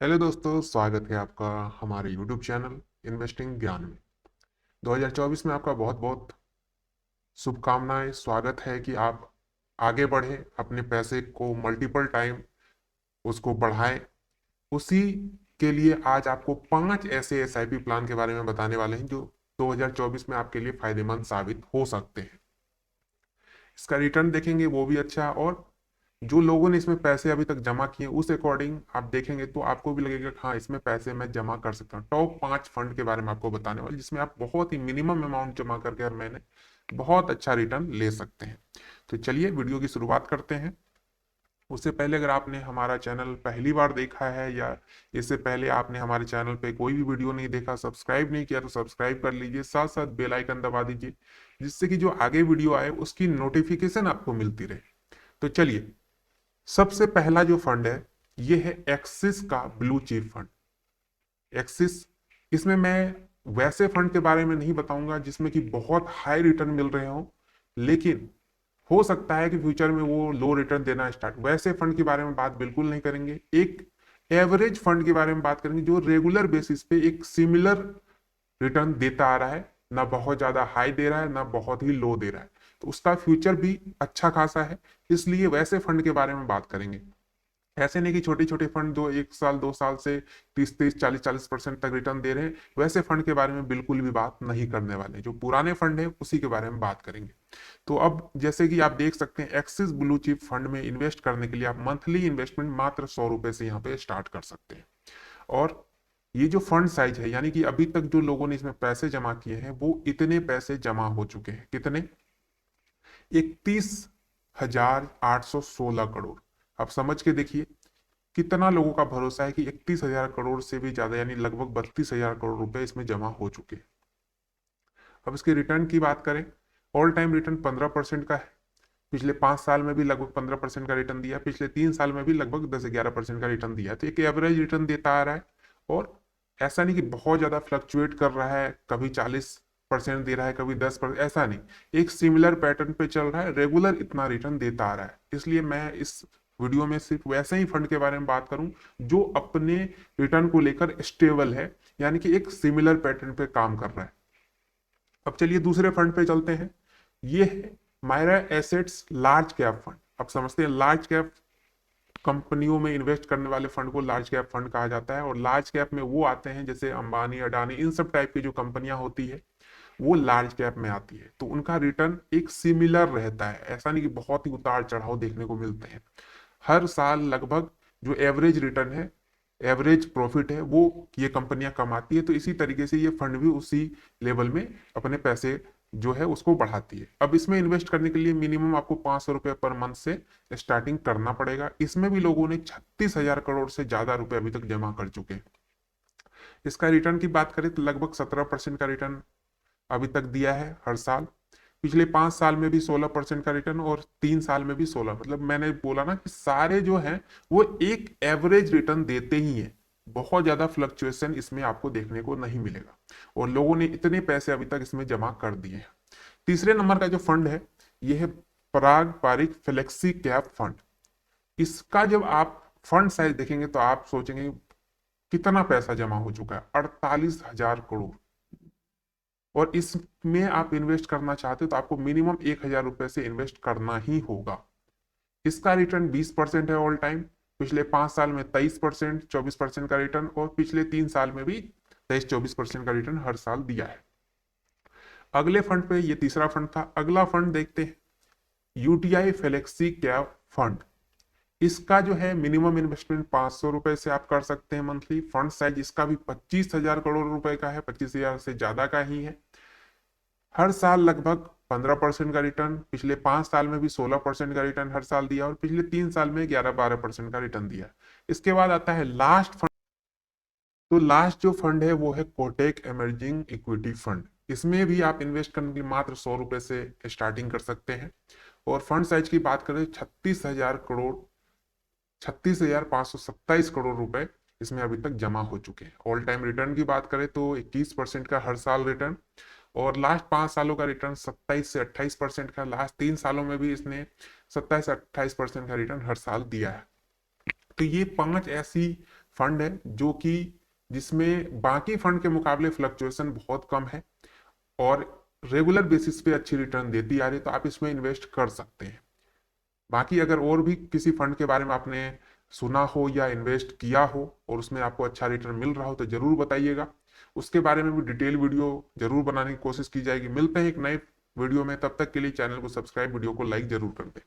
Hello दोस्तों, स्वागत है आपका हमारे यूट्यूब चैनल इन्वेस्टिंग ज्ञान में। 2024 में आपका बहुत बहुत शुभकामनाएं। स्वागत है कि आप आगे बढ़ें, अपने पैसे को मल्टीपल टाइम उसको बढ़ाएं। उसी के लिए आज आपको 5 ऐसे एसआईपी प्लान के बारे में बताने वाले हैं जो 2024 में आपके लिए फायदेमंद साबित हो सकते हैं। इसका रिटर्न देखेंगे वो भी अच्छा, और जो लोगों ने इसमें पैसे अभी तक जमा किए उस अकॉर्डिंग आप देखेंगे तो आपको भी लगेगा कि हाँ, इसमें पैसे मैं जमा कर सकता हूँ। टॉप 5 फंड के बारे में आपको बताने वाले, जिसमें आप बहुत ही मिनिमम अमाउंट जमा करके हर महीने बहुत अच्छा रिटर्न ले सकते हैं। तो चलिए वीडियो की शुरुआत करते हैं। उससे पहले अगर आपने हमारा चैनल पहली बार देखा है या इससे पहले आपने हमारे चैनल पे कोई भी वीडियो नहीं देखा, सब्सक्राइब नहीं किया, तो सब्सक्राइब कर लीजिए, साथ साथ बेल आइकन दबा दीजिए, जिससे कि जो आगे वीडियो आए उसकी नोटिफिकेशन आपको मिलती रहे। तो चलिए, सबसे पहला जो फंड है ये है एक्सिस का ब्लू चिप फंड। एक्सिस, इसमें मैं वैसे फंड के बारे में नहीं बताऊंगा जिसमें कि बहुत हाई रिटर्न मिल रहे हो, लेकिन हो सकता है कि फ्यूचर में वो लो रिटर्न देना स्टार्ट। वैसे फंड के बारे में बात बिल्कुल नहीं करेंगे। एक एवरेज फंड के बारे में बात करेंगे जो रेगुलर बेसिस पे एक सिमिलर रिटर्न देता आ रहा है, ना बहुत ज्यादा हाई दे रहा है ना बहुत ही लो दे रहा है, तो उसका फ्यूचर भी अच्छा खासा है। इसलिए वैसे फंड के बारे में बात करेंगे। ऐसे नहीं कि छोटे छोटे फंड जो 1 साल 2 साल से 30 30 40 40% तक रिटर्न दे रहे हैं, वैसे फंड के बारे में बिल्कुल भी बात नहीं करने वाले। जो पुराने फंड है उसी के बारे में बात करेंगे। तो अब जैसे कि आप देख सकते हैं, एक्सिस ब्लू चिप फंड में इन्वेस्ट करने के लिए आप मंथली इन्वेस्टमेंट मात्र 100 रुपए से यहाँ पे स्टार्ट कर सकते हैं। और ये जो फंड साइज है, यानी कि अभी तक जो लोगों ने इसमें पैसे जमा किए हैं वो इतने पैसे जमा हो चुके हैं। कितने? 31,816 करोड़। आप समझ के देखिए कितना लोगों का भरोसा है कि 31,000 करोड़ से भी ज्यादा, यानी लगभग 32,000 करोड़ रुपए इसमें जमा हो चुके हैं। अब इसके रिटर्न की बात करें, ऑल टाइम रिटर्न 15% का है। पिछले 5 साल में भी लगभग 15% का रिटर्न दिया, पिछले 3 साल में भी लगभग 10 11% का रिटर्न दिया, तो एक एवरेज रिटर्न देता आ रहा है। और ऐसा नहीं कि बहुत ज्यादा फ्लक्चुएट कर रहा है, कभी 40% दे रहा है, कभी 10%, ऐसा नहीं। एक सिमिलर पैटर्न पे चल रहा है, रेगुलर इतना रिटर्न देता आ रहा है। इसलिए मैं इस वीडियो में सिर्फ वैसे ही फंड के बारे में बात करूं जो अपने रिटर्न को लेकर स्टेबल है, यानी कि एक सिमिलर पैटर्न पे काम कर रहा है। अब चलिए दूसरे फंड पे चलते हैं। ये है Mirae assets large cap fund. अब समझते हैं, लार्ज कैप कंपनियों में इन्वेस्ट करने वाले फंड को लार्ज कैप फंड कहा जाता है। और लार्ज कैप में वो आते हैं जैसे अंबानी, अडानी, इन सब टाइप की जो कंपनियां होती है वो लार्ज कैप में आती है। तो उनका रिटर्न एक सिमिलर रहता है, ऐसा नहीं कि बहुत ही उतार चढ़ाव देखने को मिलते हैं। हर साल लगभग जो एवरेज रिटर्न है, एवरेज प्रॉफिट है, वो ये कंपनियां कमाती है। तो इसी तरीके से ये फंड भी उसी लेवल में अपने पैसे जो है उसको बढ़ाती है। अब इसमें इन्वेस्ट करने के लिए मिनिमम आपको 500 रुपए पर मंथ से स्टार्टिंग करना पड़ेगा। इसमें भी लोगों ने 36,000 करोड़ से ज्यादा रुपए अभी तक जमा कर चुके हैं। इसका रिटर्न की बात करें तो लगभग 17% का रिटर्न अभी तक दिया है हर साल। पिछले 5 साल में भी 16% का रिटर्न, और 3 साल में भी 16। मतलब मैंने बोला ना कि सारे जो हैं वो एक एवरेज रिटर्न देते ही हैं। बहुत ज्यादा फ्लक्चुएशन इसमें आपको देखने को नहीं मिलेगा, और लोगों ने इतने पैसे अभी तक इसमें जमा कर दिए हैं। तीसरे नंबर का जो फंड है ये है पराग पारिक फ्लेक्सी कैप फंड। इसका जब आप फंड साइज देखेंगे तो आप सोचेंगे कितना पैसा जमा हो चुका है, 48,000 करोड़। और इसमें आप इन्वेस्ट करना चाहते हो तो आपको मिनिमम 1,000 रुपए से इन्वेस्ट करना ही होगा। इसका रिटर्न 20% है ऑल टाइम। पिछले 5 साल में 23%, 24% का रिटर्न, और पिछले 3 साल में भी 23 24% का रिटर्न हर साल दिया है। अगले फंड पे, ये तीसरा फंड था, अगला फंड देखते हैं, यूटीआई फ्लेक्सी कैप फंड। इसका जो है मिनिमम इन्वेस्टमेंट 500 रुपए से आप कर सकते हैं मंथली। फंड साइज इसका भी 25,000 करोड़ रुपए का है, 25,000 से ज्यादा का ही है। हर साल लगभग 15% का रिटर्न, पिछले 5 साल में भी 16% का रिटर्न हर साल दिया, और पिछले 3 साल में 11 12% का रिटर्न दिया। इसके बाद आता है लास्ट फंड। तो लास्ट जो फंड है वो है कोटेक इमर्जिंग इक्विटी फंड। इसमें भी आप इन्वेस्ट करने के लिए मात्र 100 रुपए से स्टार्टिंग कर सकते हैं। और फंड साइज की बात करें, 36,000 करोड़, 36,527 करोड़ रुपए इसमें अभी तक जमा हो चुके हैं। ऑल टाइम रिटर्न की बात करें तो 21% का हर साल रिटर्न, और लास्ट 5 सालों का रिटर्न 27 से 28% का। लास्ट 3 सालों में भी इसने 27 से 28% का रिटर्न हर साल दिया है। तो ये 5 ऐसी फंड है जो कि जिसमें बाकी फंड के मुकाबले फ्लक्चुएशन बहुत कम है और रेगुलर बेसिस पे अच्छी रिटर्न देती आ रही है, तो आप इसमें इन्वेस्ट कर सकते हैं। बाकी अगर और भी किसी फंड के बारे में आपने सुना हो या इन्वेस्ट किया हो और उसमें आपको अच्छा रिटर्न मिल रहा हो तो जरूर बताइएगा। उसके बारे में भी डिटेल वीडियो जरूर बनाने की कोशिश की जाएगी। मिलते हैं एक नए वीडियो में, तब तक के लिए चैनल को सब्सक्राइब, वीडियो को लाइक जरूर कर दें।